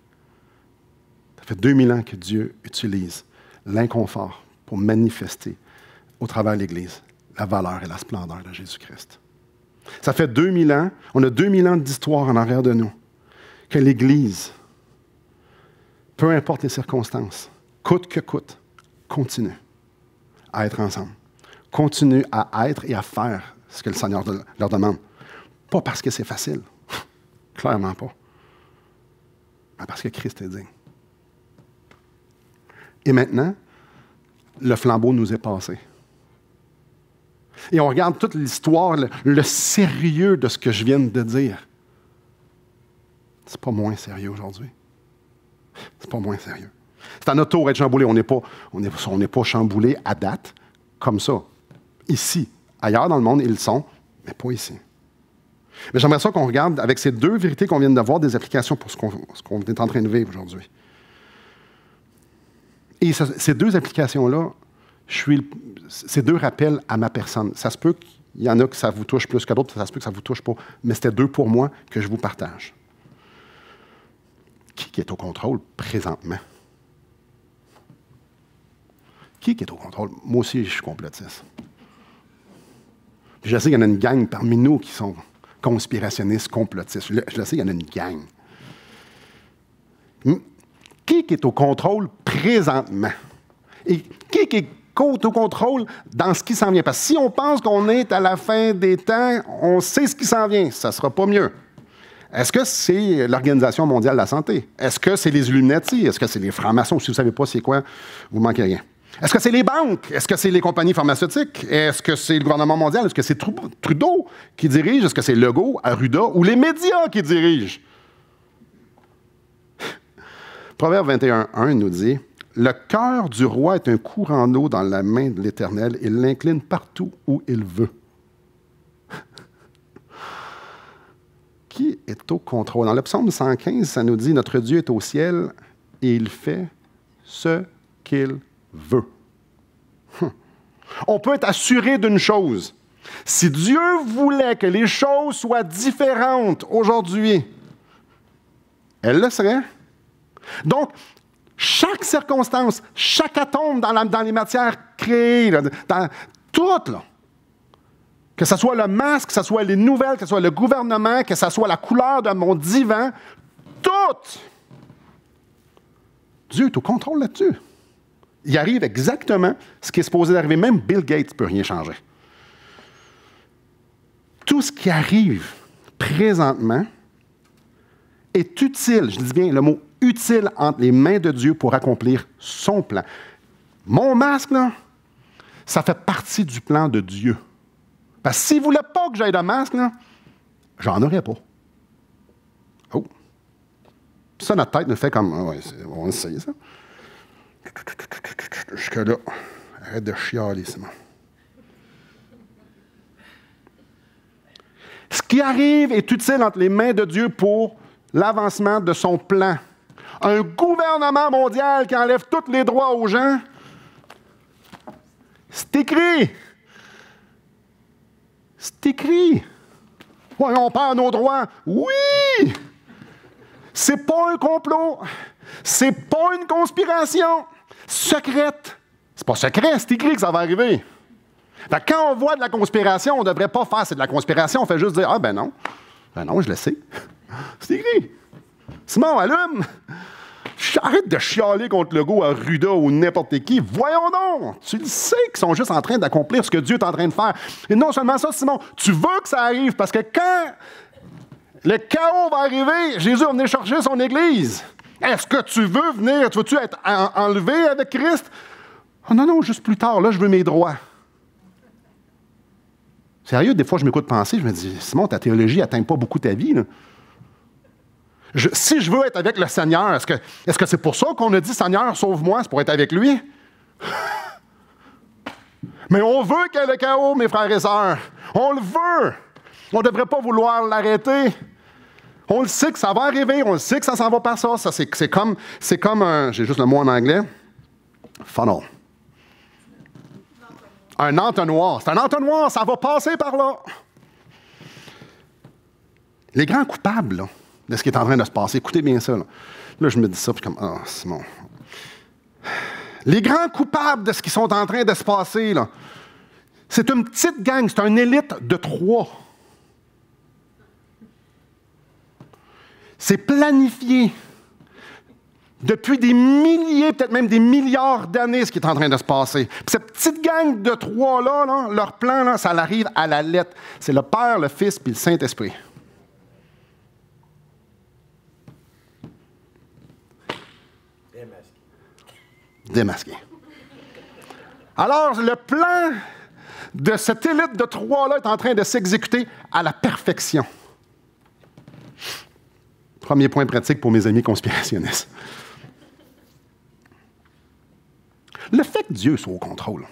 Ça fait 2000 ans que Dieu utilise l'inconfort pour manifester au travers de l'Église la valeur et la splendeur de Jésus-Christ. Ça fait 2000 ans, on a 2000 ans d'histoire en arrière de nous, que l'Église, peu importe les circonstances, coûte que coûte, continue à être ensemble. Continue à être et à faire ce que le Seigneur leur demande. Pas parce que c'est facile, clairement pas, mais parce que Christ est digne. Et maintenant, le flambeau nous est passé. Et on regarde toute l'histoire, le sérieux de ce que je viens de dire. C'est pas moins sérieux aujourd'hui. C'est pas moins sérieux. C'est à notre tour d'être chamboulé. On n'est pas chamboulé à date, comme ça. Ici. Ailleurs dans le monde, ils le sont, mais pas ici. Mais j'aimerais ça qu'on regarde, avec ces 2 vérités qu'on vient de voir, des applications pour ce qu'on est en train de vivre aujourd'hui. Et ces 2 applications-là, c'est 2 rappels à ma personne. Ça se peut qu'il y en a que ça vous touche plus que d'autres, ça se peut que ça ne vous touche pas, mais c'était 2 pour moi que je vous partage. Qui est au contrôle présentement? Qui est au contrôle? Moi aussi, je suis complotiste. Je sais qu'il y en a une gang parmi nous qui sont conspirationnistes, complotistes. Je sais qu'il y en a une gang. Qui est au contrôle présentement? Et qui est au contrôle dans ce qui s'en vient? Parce que si on pense qu'on est à la fin des temps, on sait ce qui s'en vient, ça ne sera pas mieux. Est-ce que c'est l'Organisation mondiale de la santé? Est-ce que c'est les Illuminati? Est-ce que c'est les francs-maçons? Si vous ne savez pas c'est quoi, vous ne manquez rien. Est-ce que c'est les banques? Est-ce que c'est les compagnies pharmaceutiques? Est-ce que c'est le gouvernement mondial? Est-ce que c'est Trudeau qui dirige? Est-ce que c'est Legault, Arruda ou les médias qui dirigent? Proverbe 21:1 nous dit « Le cœur du roi est un courant d'eau dans la main de l'Éternel. Il l'incline partout où il veut. » Qui est au contrôle? Dans le psaume 115, ça nous dit « Notre Dieu est au ciel et il fait ce qu'il veut. » On peut être assuré d'une chose. Si Dieu voulait que les choses soient différentes aujourd'hui, elle le serait. Donc, chaque circonstance, chaque atome dans les matières créées, dans tout, là, que ce soit le masque, que ce soit les nouvelles, que ce soit le gouvernement, que ce soit la couleur de mon divan, tout, Dieu est au contrôle là-dessus. Il arrive exactement ce qui est supposé d'arriver. Même Bill Gates ne peut rien changer. Tout ce qui arrive présentement est utile, je dis bien le mot utile, entre les mains de Dieu pour accomplir son plan. Mon masque, là, ça fait partie du plan de Dieu. Parce que s'il ne voulait pas que j'aille de masque, là, j'en aurais pas. Oh! Ça, notre tête nous fait comme... Ah ouais, on essaye ça. Jusque-là. Arrête de chialer, Simon. Ce qui arrive est utile entre les mains de Dieu pour l'avancement de son plan. Un gouvernement mondial qui enlève tous les droits aux gens, c'est écrit. C'est écrit. Ouais, on perd nos droits. Oui! C'est pas un complot. C'est pas une conspiration secrète. C'est pas secret, c'est écrit que ça va arriver. Fait que quand on voit de la conspiration, on ne devrait pas faire c'est de la conspiration, on fait juste dire « Ah, ben non. Ben non, je le sais. » C'est écrit. Simon, allume. Arrête de chialer contre Legault, Arruda ou n'importe qui. Voyons donc. Tu le sais qu'ils sont juste en train d'accomplir ce que Dieu est en train de faire. Et non seulement ça, Simon, tu veux que ça arrive parce que quand Le chaos va arriver. Jésus va venir chercher son Église. Est-ce que tu veux-tu être enlevé avec Christ? Oh non, juste plus tard, là, je veux mes droits. Sérieux, des fois, je m'écoute penser, je me dis, Simon, ta théologie n'atteint pas beaucoup ta vie, là. Si je veux être avec le Seigneur, est-ce que c'est pour ça qu'on a dit, Seigneur, sauve-moi, c'est pour être avec lui? Mais on veut qu'il y ait le chaos, mes frères et sœurs. On le veut. On ne devrait pas vouloir l'arrêter. On le sait que ça va arriver, on le sait que ça s'en va par ça. C'est comme un, j'ai juste le mot en anglais, funnel. Un entonnoir. C'est un entonnoir, ça va passer par là. Les grands coupables là, de ce qui est en train de se passer, écoutez bien ça. Là je me dis ça, puis comme, ah, Simon. Les grands coupables de ce qui sont en train de se passer, là, c'est une petite gang, c'est une élite de 3. C'est planifié depuis des milliers, peut-être même des milliards d'années, ce qui est en train de se passer. Puis cette petite gang de 3 là, leur plan, là, ça arrive à la lettre. C'est le Père, le Fils, puis le Saint-Esprit. Démasqué. Alors, le plan de cette élite de 3 là est en train de s'exécuter à la perfection. Premier point pratique pour mes amis conspirationnistes. Le fait que Dieu soit au contrôle,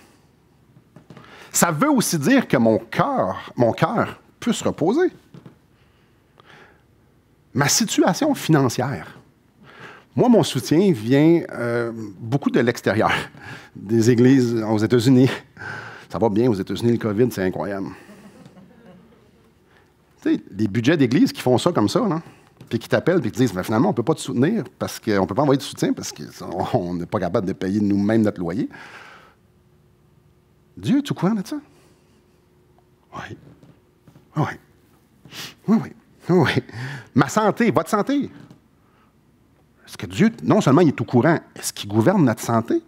ça veut aussi dire que mon cœur peut se reposer. Ma situation financière. Moi, mon soutien vient beaucoup de l'extérieur, des églises aux États-Unis. Ça va bien aux États-Unis, le COVID, c'est incroyable. Tu sais, les budgets d'église qui font ça comme ça, là, puis qui t'appellent et qui te disent, ben, finalement, on ne peut pas te soutenir parce qu'on ne peut pas envoyer de soutien parce qu'on n'est pas capable de payer nous-mêmes notre loyer. Dieu, es-tu au courant de ça? Oui. Oui. Oui, oui. Oui. Ma santé, votre santé. Est-ce que Dieu, non seulement il est au courant, est-ce qu'il gouverne notre santé?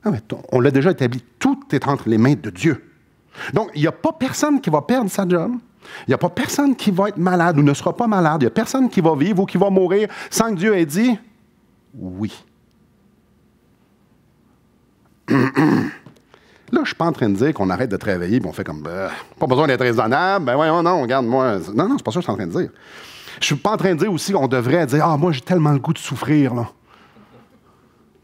Ah, mais on l'a déjà établi. Tout est entre les mains de Dieu. Donc, il n'y a pas personne qui va perdre sa job. Il n'y a pas personne qui va être malade ou ne sera pas malade. Il n'y a personne qui va vivre ou qui va mourir sans que Dieu ait dit oui. Là, je ne suis pas en train de dire qu'on arrête de travailler et on fait comme pas besoin d'être raisonnable. Ben voyons, non, regarde-moi. Non, c'est pas ça que je suis en train de dire. Je ne suis pas en train de dire aussi qu'on devrait dire moi, j'ai tellement le goût de souffrir, là.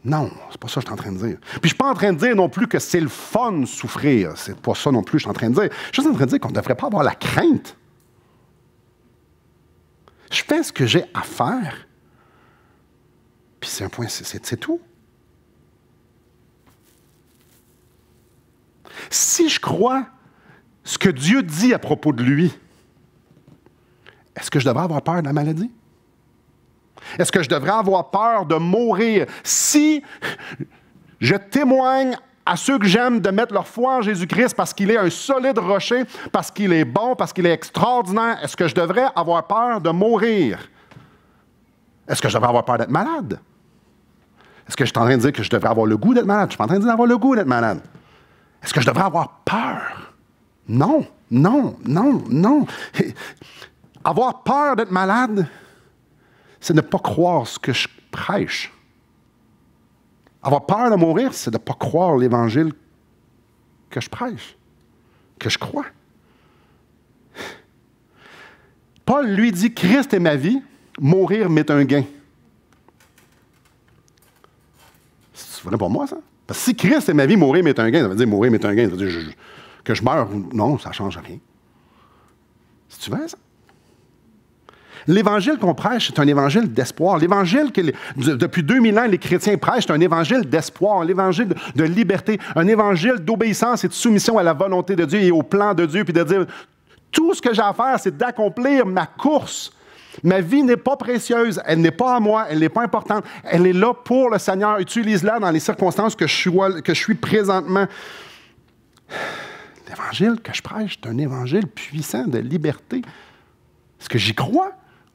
Non, c'est pas ça que je suis en train de dire. Puis je suis pas en train de dire non plus que c'est le fun de souffrir. C'est pas ça non plus que je suis en train de dire. Je suis en train de dire qu'on ne devrait pas avoir la crainte. Je fais ce que j'ai à faire. Puis c'est un point, c'est tout. Si je crois ce que Dieu dit à propos de lui, est-ce que je devrais avoir peur de la maladie? Est-ce que je devrais avoir peur de mourir? Si je témoigne à ceux que j'aime de mettre leur foi en Jésus-Christ parce qu'il est un solide rocher, parce qu'il est bon, parce qu'il est extraordinaire, est-ce que je devrais avoir peur de mourir? Est-ce que je devrais avoir peur d'être malade? Est-ce que je suis en train de dire que je devrais avoir le goût d'être malade? Je suis pas en train de dire avoir le goût d'être malade. Est-ce que je devrais avoir peur? Non, non, non, non. Avoir peur d'être malade, c'est ne pas croire ce que je prêche. Avoir peur de mourir, c'est de ne pas croire l'Évangile que je prêche, que je crois. Paul lui dit, Christ est ma vie, mourir m'est un gain. C'est vrai pour moi, ça? Parce que si Christ est ma vie, mourir m'est un gain, ça veut dire mourir m'est un gain, ça veut dire que je meurs ou non, ça ne change rien. C'est-tu vrai, ça? L'évangile qu'on prêche, c'est un évangile d'espoir. L'évangile que depuis 2000 ans, les chrétiens prêchent, c'est un évangile d'espoir, l'évangile de liberté, un évangile d'obéissance et de soumission à la volonté de Dieu et au plan de Dieu, puis de dire, tout ce que j'ai à faire, c'est d'accomplir ma course. Ma vie n'est pas précieuse, elle n'est pas à moi, elle n'est pas importante, elle est là pour le Seigneur. Utilise-la dans les circonstances que je suis présentement. L'évangile que je prêche, c'est un évangile puissant de liberté. Est-ce que j'y crois?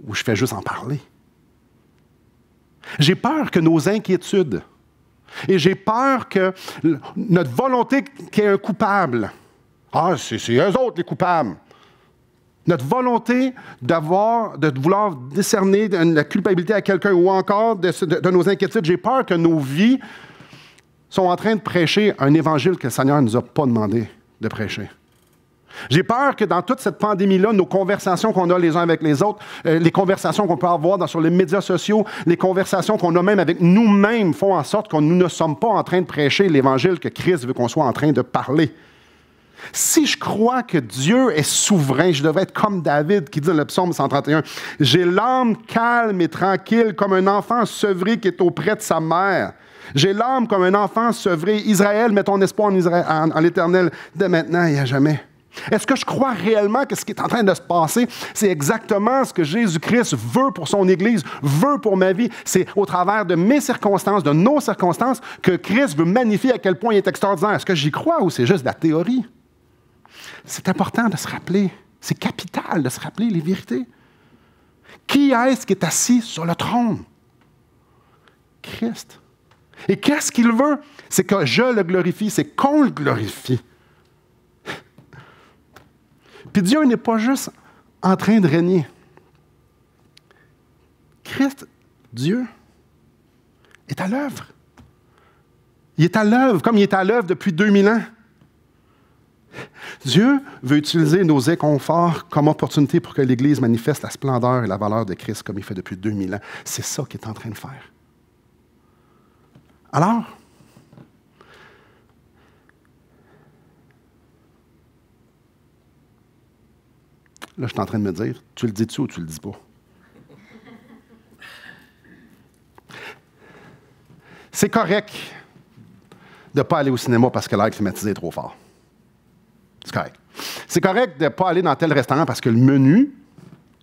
Ou je fais juste en parler? J'ai peur que nos inquiétudes et j'ai peur que notre volonté qu'il y ait un coupable. Ah, c'est eux autres les coupables. Notre volonté de vouloir décerner la culpabilité à quelqu'un ou encore de nos inquiétudes. J'ai peur que nos vies sont en train de prêcher un évangile que le Seigneur ne nous a pas demandé de prêcher. J'ai peur que dans toute cette pandémie-là, nos conversations qu'on a les uns avec les autres, les conversations qu'on peut avoir sur les médias sociaux, les conversations qu'on a même avec nous-mêmes font en sorte que nous ne sommes pas en train de prêcher l'évangile que Christ veut qu'on soit en train de parler. Si je crois que Dieu est souverain, je devrais être comme David qui dit dans le psaume 131, « J'ai l'âme calme et tranquille comme un enfant sevré qui est auprès de sa mère. J'ai l'âme comme un enfant sevré. Israël, mets ton espoir en l'Éternel dès maintenant et à jamais. » Est-ce que je crois réellement que ce qui est en train de se passer, c'est exactement ce que Jésus-Christ veut pour son Église, veut pour ma vie? C'est au travers de mes circonstances, de nos circonstances, que Christ veut magnifier à quel point il est extraordinaire. Est-ce que j'y crois ou c'est juste de la théorie? C'est important de se rappeler, c'est capital de se rappeler les vérités. Qui est-ce qui est assis sur le trône? Christ. Et qu'est-ce qu'il veut? C'est que je le glorifie, c'est qu'on le glorifie. Puis Dieu n'est pas juste en train de régner. Christ, Dieu, est à l'œuvre. Il est à l'œuvre, comme il est à l'œuvre depuis 2000 ans. Dieu veut utiliser nos inconforts comme opportunité pour que l'Église manifeste la splendeur et la valeur de Christ comme il fait depuis 2000 ans. C'est ça qu'il est en train de faire. Alors, là, je suis en train de me dire, tu le dis-tu ou tu le dis pas? C'est correct de ne pas aller au cinéma parce que l'air climatisé est trop fort. C'est correct. C'est correct de ne pas aller dans tel restaurant parce que le menu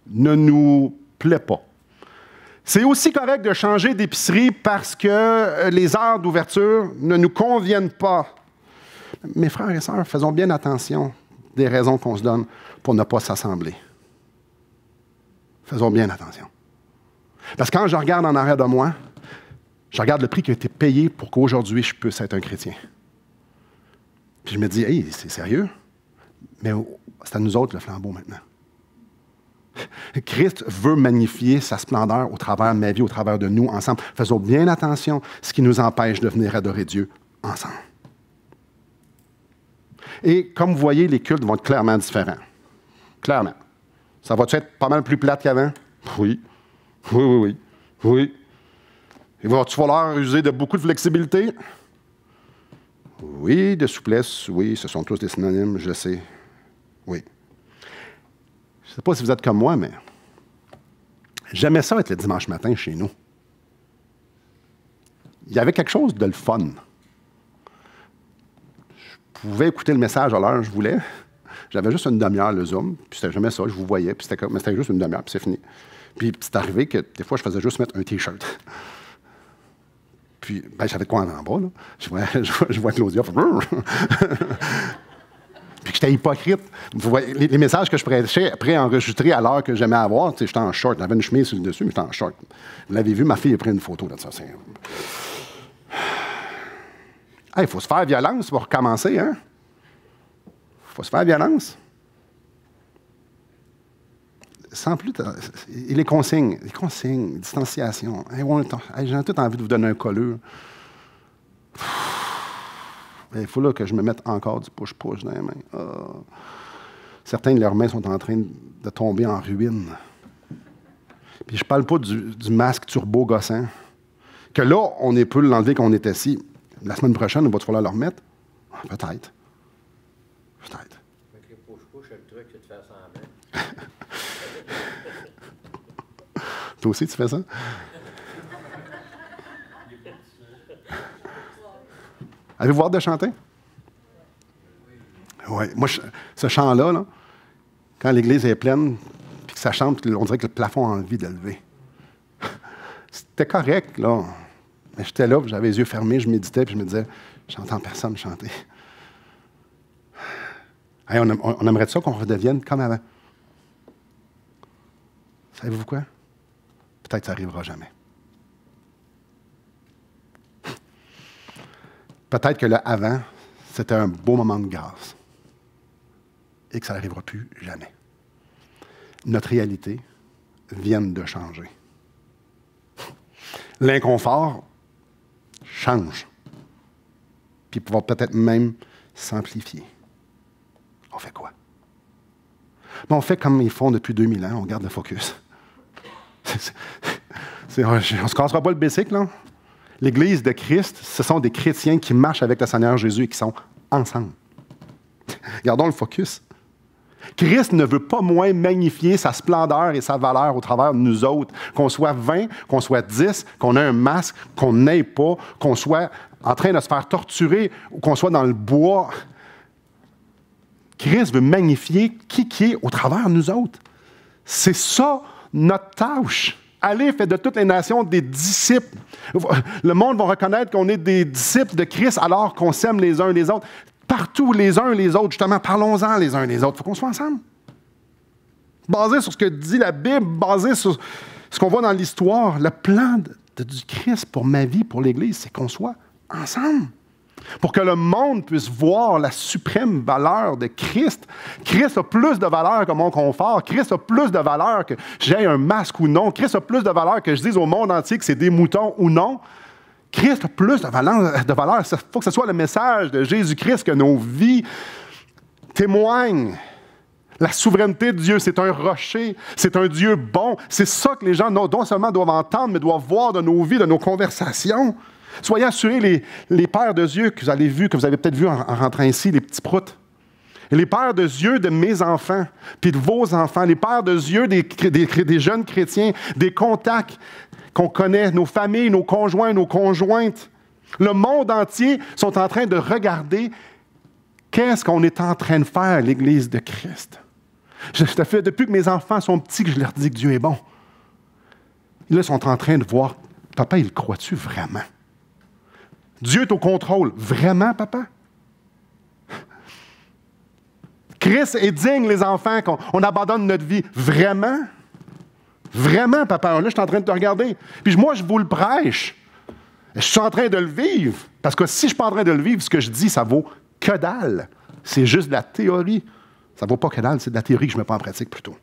ne nous plaît pas. C'est aussi correct de changer d'épicerie parce que les heures d'ouverture ne nous conviennent pas. Mes frères et sœurs, faisons bien attention des raisons qu'on se donne pour ne pas s'assembler. Faisons bien attention. Parce que quand je regarde en arrière de moi, je regarde le prix qui a été payé pour qu'aujourd'hui je puisse être un chrétien. Puis je me dis, hey, c'est sérieux? Mais c'est à nous autres le flambeau maintenant. Christ veut magnifier sa splendeur au travers de ma vie, au travers de nous ensemble. Faisons bien attention à ce qui nous empêche de venir adorer Dieu ensemble. Et comme vous voyez, les cultes vont être clairement différents. Clairement. Ça va-tu être pas mal plus plate qu'avant? Oui. Oui, oui, oui. Oui. Il va-tu falloir user de beaucoup de flexibilité? Oui, de souplesse, oui, ce sont tous des synonymes, je sais. Oui. Je ne sais pas si vous êtes comme moi, mais j'aimais ça être le dimanche matin chez nous. Il y avait quelque chose de le fun. Je pouvais écouter le message à l'heure que je voulais. J'avais juste une demi-heure, le Zoom, puis c'était jamais ça, je vous voyais, puis c'était juste une demi-heure, puis c'est fini. Puis c'est arrivé que des fois, je faisais juste mettre un T-shirt. Puis, ben, j'avais de quoi en bas, là. Je vois Claudia. Puis j'étais hypocrite. Vous voyez, les messages que je prêchais, pré-enregistrés à l'heure que j'aimais avoir, j'étais en short. J'avais une chemise sur le dessus, mais j'étais en short. Vous l'avez vu, ma fille a pris une photo de ça. Il faut se faire violence pour recommencer, hein? Il faut se faire violence. Sans plus, et les consignes, distanciation. J'ai tout envie de vous donner un colleux. Il faut là que je me mette encore du push-push dans les mains. Oh. Certains de leurs mains sont en train de tomber en ruine. Puis je ne parle pas du masque turbo-gossant, que là, on peut l'enlever quand on est assis. La semaine prochaine, il va falloir le remettre? Peut-être. Peut-être. Avec les push-push, le truc, c'est de faire semblant. Toi aussi, tu fais ça? Avez-vous hâte de chanter? Oui. Moi, ce chant-là, là, quand l'église est pleine, puis que ça chante, on dirait que le plafond a envie de le lever. C'était correct, là. Mais j'étais là, j'avais les yeux fermés, je méditais, puis je me disais, j'entends personne chanter. Hey, on aimerait ça qu'on redevienne comme avant. Savez-vous quoi? Peut-être que ça n'arrivera jamais. Peut-être que le avant, c'était un beau moment de grâce et que ça n'arrivera plus jamais. notre réalité vienne de changer. L'inconfort change. Puis va peut-être même s'amplifier. On fait quoi? On fait comme ils font depuis 2000 ans, on garde le focus. On ne se cassera pas le bicycle, là. L'Église de Christ, ce sont des chrétiens qui marchent avec le Seigneur Jésus et qui sont ensemble. Gardons le focus. Christ ne veut pas moins magnifier sa splendeur et sa valeur au travers de nous autres. Qu'on soit 20, qu'on soit 10, qu'on ait un masque, qu'on n'ait pas, qu'on soit en train de se faire torturer ou qu'on soit dans le bois. Christ veut magnifier qui est au travers de nous autres. C'est ça notre tâche. Allez, faites de toutes les nations des disciples. Le monde va reconnaître qu'on est des disciples de Christ alors qu'on s'aime les uns les autres. Partout, les uns les autres, justement, parlons-en les uns les autres. Il faut qu'on soit ensemble. Basé sur ce que dit la Bible, basé sur ce qu'on voit dans l'histoire, le plan du Christ pour ma vie, pour l'Église, c'est qu'on soit ensemble. Pour que le monde puisse voir la suprême valeur de Christ. Christ a plus de valeur que mon confort. Christ a plus de valeur que j'ai un masque ou non. Christ a plus de valeur que je dise au monde entier que c'est des moutons ou non. Christ a plus de valeur. Il faut que ce soit le message de Jésus-Christ que nos vies témoignent. La souveraineté de Dieu, c'est un rocher, c'est un Dieu bon. C'est ça que les gens non seulement doivent entendre, mais doivent voir de nos vies, de nos conversations. Soyez assurés, les pères de yeux que vous avez vus, que vous avez peut-être vus en rentrant ici, les petits proutes. Et les pères de yeux de mes enfants, puis de vos enfants, les pères de yeux des jeunes chrétiens, des contacts qu'on connaît, nos familles, nos conjoints, nos conjointes. Le monde entier sont en train de regarder qu'est-ce qu'on est en train de faire, l'Église de Christ. Depuis que mes enfants sont petits, que je leur dis que Dieu est bon. Là, ils sont en train de voir, papa, il croit-tu vraiment? Dieu est au contrôle. Vraiment, papa? Christ est digne, les enfants, qu'on abandonne notre vie. Vraiment? Vraiment, papa? Là, je suis en train de te regarder. Puis moi, je vous le prêche. Je suis en train de le vivre. Parce que si je ne suis pas en train de le vivre, ce que je dis, ça vaut que dalle. C'est juste de la théorie. Ça ne vaut pas que dalle, c'est de la théorie que je ne mets pas en pratique plutôt.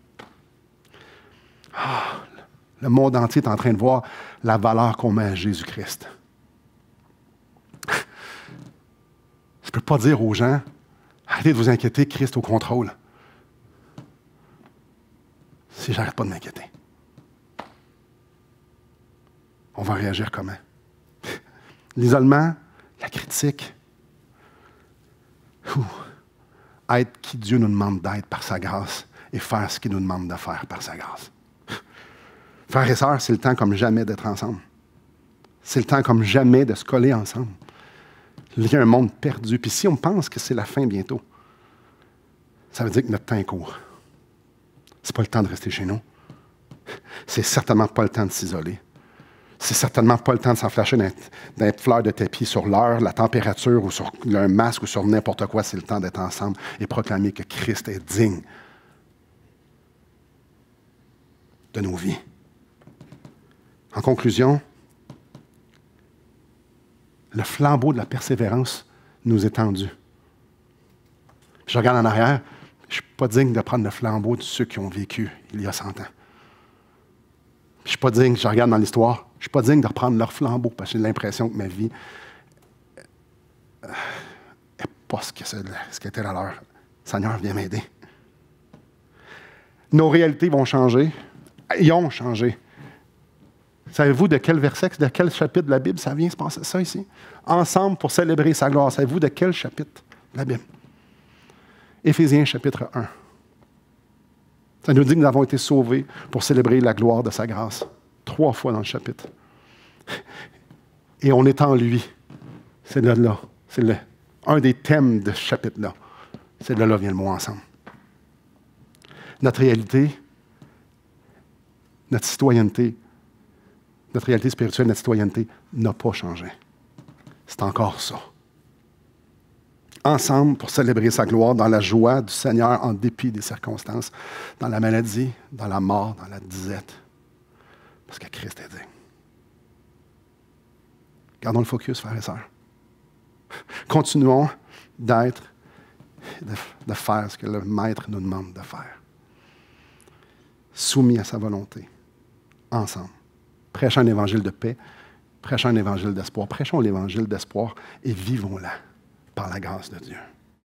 Le monde entier est en train de voir la valeur qu'on met à Jésus-Christ. Je ne peux pas dire aux gens, arrêtez de vous inquiéter, Christ au contrôle. Si je n'arrête pas de m'inquiéter. On va réagir comment? L'isolement, la critique. Être qui Dieu nous demande d'être par sa grâce et faire ce qu'il nous demande de faire par sa grâce. Frères et sœurs, c'est le temps comme jamais d'être ensemble. C'est le temps comme jamais de se coller ensemble. Il y a un monde perdu. Puis si on pense que c'est la fin bientôt, ça veut dire que notre temps est court. C'est pas le temps de rester chez nous. C'est certainement pas le temps de s'isoler. C'est certainement pas le temps de s'enflasher d'être fleur de tapis sur l'heure, la température, ou sur un masque, ou sur n'importe quoi. C'est le temps d'être ensemble et proclamer que Christ est digne de nos vies. En conclusion, le flambeau de la persévérance nous est tendu. Je regarde en arrière, je ne suis pas digne de prendre le flambeau de ceux qui ont vécu il y a 100 ans. Je ne suis pas digne, je regarde dans l'histoire, je ne suis pas digne de reprendre leur flambeau parce que j'ai l'impression que ma vie n'est pas ce qu'était la leur. Seigneur, viens m'aider. Nos réalités vont changer. Ils ont changé. Savez-vous de quel verset, de quel chapitre de la Bible ça vient se passer, ça ici? Ensemble pour célébrer sa gloire. Savez-vous de quel chapitre de la Bible? Éphésiens chapitre 1. Ça nous dit que nous avons été sauvés pour célébrer la gloire de sa grâce. 3 fois dans le chapitre. Et on est en lui. C'est là. C'est un des thèmes de ce chapitre-là. C'est là vient le mot ensemble. Notre réalité, notre citoyenneté, notre réalité spirituelle, notre citoyenneté n'a pas changé. C'est encore ça. Ensemble pour célébrer sa gloire dans la joie du Seigneur en dépit des circonstances, dans la maladie, dans la mort, dans la disette. Parce que Christ est digne. Gardons le focus, frères et sœurs. Continuons d'être, de faire ce que le Maître nous demande de faire. soumis à sa volonté, ensemble. Prêchons un évangile de paix, prêchons un évangile d'espoir, prêchons l'évangile d'espoir et vivons-la par la grâce de Dieu.